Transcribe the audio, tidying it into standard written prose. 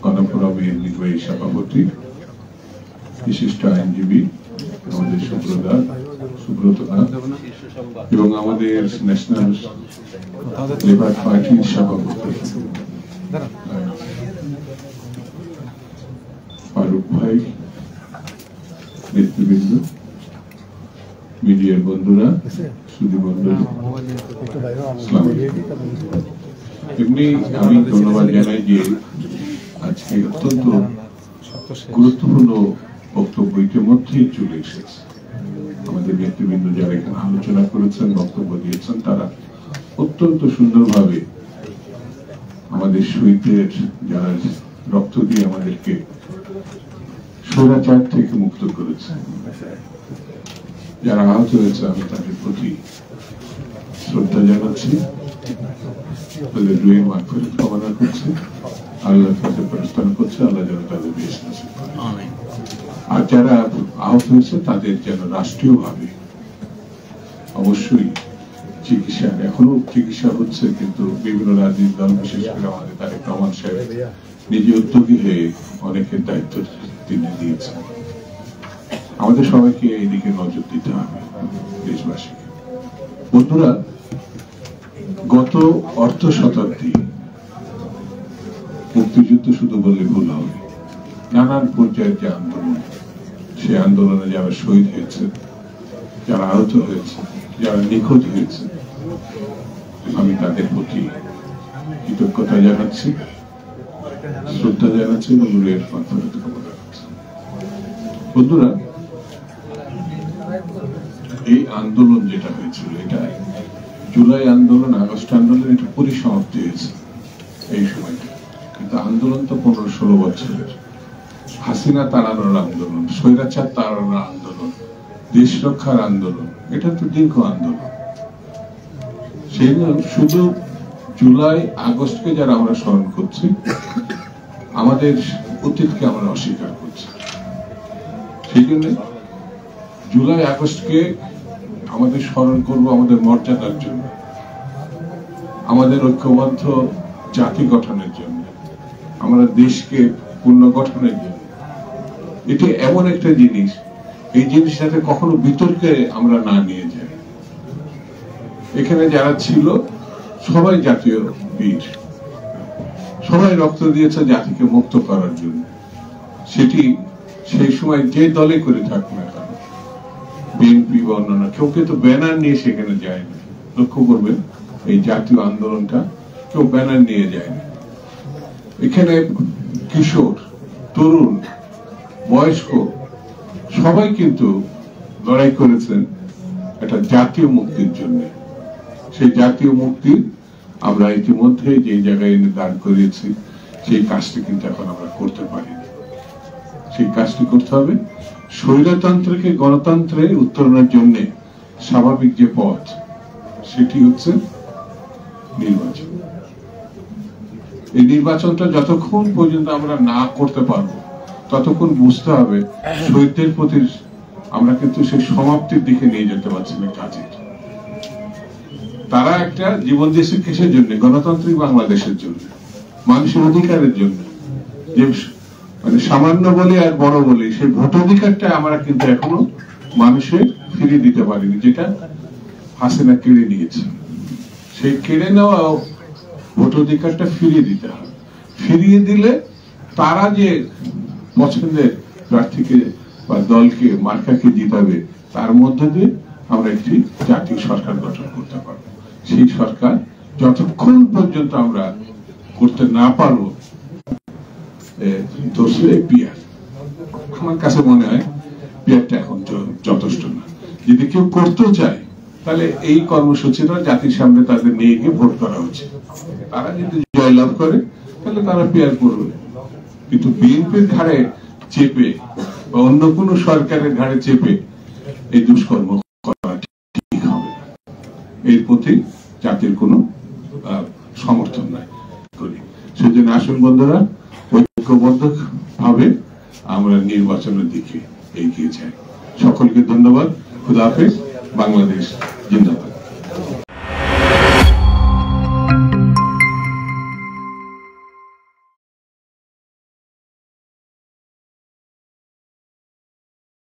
গণফোরামের নির্বাহী সভাপতি, বিশিষ্ট আইনজীবী আমাদের সুব্রত এবং আমাদের ন্যাশনাল লেবার পার্টির সভাপতি ফারুক ভাই, নেতৃবৃন্দ, মিডিয়ার বন্ধুরা, সুধীমণ্ডলী, এমনি আমি ধন্যবাদ জানাই যে আজকে অত্যন্ত গুরুত্বপূর্ণ বক্তব্য ইতিমধ্যেই চলে এসেছে। আমাদের নেতৃবৃন্দ যারা এখানে আলোচনা করেছেন, বক্তব্য দিয়েছেন, তারা অত্যন্ত সুন্দরভাবে আমাদের শহীদদের, যারা রক্ত দিয়ে আমাদেরকে স্বৈরাচার থেকে মুক্ত করেছে, যারা আহত হয়েছে, আমি তাদের প্রতি শ্রদ্ধা জানাচ্ছি, তাদের রুহের মাগফিরাত কামনা করছি, আল্লাহর কাছে প্রার্থনা করছি আল্লাহ যেন তাদের বেশ নসিব করেন। আর যারা আহত হয়েছে তাদের যেন রাষ্ট্রীয়ভাবে অবশ্যই চিকিৎসা, এখনো চিকিৎসা হচ্ছে, কিন্তু বিভিন্ন রাজনৈতিক দল, বিশেষ করে আমাদের তারেক রহমান সাহেব নিজে উদ্যোগী হয়ে অনেকের দায়িত্ব তিনি দিয়েছেন। আমাদের সবাইকে এইদিকে নজর দিতে হবে, দেশবাসীকে। বন্ধুরা, গত অর্ধ শতাব্দী মুক্তিযুদ্ধ শুধু বললে ভুল হবে। নানান পর্যায়ের যে আন্দোলন, সে আন্দোলনে যারা শহীদ হয়েছে, যারা আহত হয়েছে, যারা নিখোঁজ হয়েছে, আমি তাদের প্রতি কৃতজ্ঞতা জানাচ্ছি, শ্রদ্ধা জানাচ্ছি এবং রুহের মাগফিরাত কামনা করছি। বন্ধুরা, এই আন্দোলন যেটা হয়েছিল, এটা জুলাই আন্দোলন, আগস্ট আন্দোলন, এটা পরিসমাপ্তি হয়েছে এই সময়টা। কিন্তু আন্দোলন তো 15-16 বছরের। হাসিনা তাড়ানোর আন্দোলন, স্বৈরাচার তাড়ানোর আন্দোলন, দেশ রক্ষার আন্দোলন, এটা তো দীর্ঘ আন্দোলন। সেই শুধু জুলাই আগস্টকে যারা আমরা স্মরণ করছি, আমাদের অতীতকে আমরা অস্বীকার করছি। সেই জন্য জুলাই আগস্টকে আমাদের স্মরণ করব আমাদের মর্যাদার জন্য, আমাদের ঐক্যবদ্ধ জাতি গঠনের জন্য, আমরা দেশকে পুনর্গঠনের জন্য। এটা এমন একটা জিনিস, এই জিনিসটাতে কখনো বিতর্কে আমরা না নিয়ে যাই। এখানে যারা ছিল সবাই জাতীয় বীর, সবাই রক্ত দিয়েছে জাতিকে মুক্ত করার জন্য। সেটি সেই সময় যে দলে করে থাকুক না কেন, বিএনপি বা অন্যান্য, কেউ কিন্তু ব্যানার নিয়ে সেখানে যায়নি। লক্ষ্য করবেন, এই জাতীয় আন্দোলনটা কেউ ব্যানার নিয়ে যায়নি। এখানে কিশোর, তরুণ, বয়স্ক সবাই কিন্তু লড়াই করেছেন একটা জাতীয় মুক্তির জন্য। সেই জাতীয় মুক্তি আমরা ইতিমধ্যে যে জায়গায় এনে দাঁড় করিয়েছি, সেই কাজটি কিন্তু এখন আমরা করতে পারিনি। সেই কাজটি করতে হবে। স্বৈরতন্ত্রকে গণতন্ত্রে উত্তরণের জন্য স্বাভাবিক যে পথ, সেটি হচ্ছে নির্বাচন। এই নির্বাচনটা যতক্ষণ পর্যন্ত আমরা না করতে পারবো, ততক্ষণ বুঝতে হবে শহীদদের প্রতি আমরা কিন্তু সেই সমাপ্তির দিকে নিয়ে যেতে পারছি না কাজের। তারা একটা জীবন দিয়েছে কিসের জন্য? গণতান্ত্রিক বাংলাদেশের জন্য, মানুষের অধিকারের জন্য। যে মানে সামান্য বলে আর বড় বলে, সেই ভোটাধিকারটা আমরা কিন্তু এখনো মানুষের ফিরিয়ে দিতে পারিনি, যেটা হাসিনা কেড়ে নিয়েছে। সেই কেড়ে নেওয়া ভোটাধিকারটা ফিরিয়ে দিতে হবে। ফিরিয়ে দিলে তারা যে পছন্দের প্রার্থীকে বা দলকে, মার্কাকে জিতাবে, তার মধ্যে দিয়ে আমরা একটি জাতীয় সরকার গঠন করতে পারবো। সেই সরকার যতক্ষণ পর্যন্ত আমরা করতে না পারবো, পিয়ার, আমার কাছে মনে হয় পিয়ারটা এখন যথেষ্ট না। যদি কেউ করতে চায়, তাহলে এই কর্মসূচিটা জাতির সামনে তাদের নিয়ে গিয়ে ভোট করা উচিত। তারা যদি জয়লাভ করে, তাহলে তারা পিয়ার করবে। কিন্তু বিএনপির ঘাড়ে চেপে বা অন্য কোনো সরকারের ঘাড়ে চেপে এই দুষ্কর্ম করা ঠিক হবে না। এর প্রতি জাতির কোনো সমর্থন নাই করি। সেজন্য আসুন বন্ধুরা, ঐক্যবদ্ধ ভাবে আমরা নির্বাচনের দিকে এগিয়ে যাই। সকলকে ধন্যবাদ। খুদা হাফেজ। বাংলাদেশ জিন্দাবাদ।